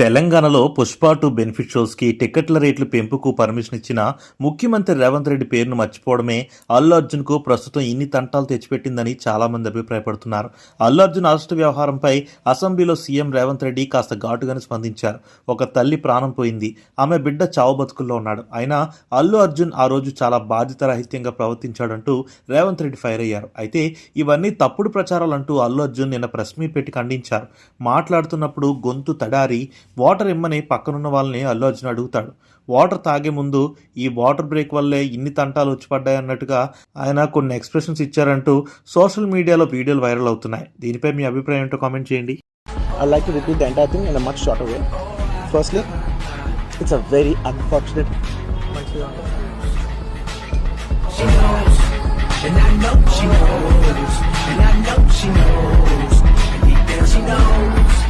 తెలంగాణలో పుష్ప 2 బెనిఫిట్ షోస్కి టికెట్ల రేట్లు పెంపుకు పర్మిషన్ ఇచ్చిన ముఖ్యమంత్రి రేవంత్ రెడ్డి పేరును మర్చిపోవడమే అల్లు అర్జున్కు ప్రస్తుతం ఇన్ని తంటాలు తెచ్చిపెట్టిందని చాలామంది అభిప్రాయపడుతున్నారు. అల్లు అర్జున్ అరెస్టు వ్యవహారంపై అసెంబ్లీలో సీఎం రేవంత్ రెడ్డి కాస్త ఘాటుగానే స్పందించారు. ఒక తల్లి ప్రాణం పోయింది, ఆమె బిడ్డ చావు బతుకుల్లో ఉన్నాడు, అయినా అల్లు అర్జున్ ఆ రోజు చాలా బాధ్యతారహిత్యంగా ప్రవర్తించాడంటూ రేవంత్ రెడ్డి ఫైర్ అయ్యారు. అయితే ఇవన్నీ తప్పుడు ప్రచారాలంటూ అల్లు అర్జున్ నిన్న ప్రెస్ మీట్ పెట్టి ఖండించారు. మాట్లాడుతున్నప్పుడు గొంతు తడారి వాటర్ ఇమ్మని పక్కనున్న వాళ్ళని అల్లు అర్జున్ అడుగుతాడు. వాటర్ తాగే ముందు ఈ వాటర్ బ్రేక్ వల్లే ఇన్ని తంటాలు వచ్చి పడ్డాయి అన్నట్టుగా ఆయన కొన్ని ఎక్స్ప్రెషన్స్ ఇచ్చారంటూ సోషల్ మీడియాలో వీడియోలు వైరల్ అవుతున్నాయి. దీనిపై మీ అభిప్రాయం ఏంటో కామెంట్ చేయండి. I'd like to repeat the entire thing in a much shorter way. Firstly, it's a very unfortunate. She knows, and I know she knows, and I know she knows, and deep down she knows.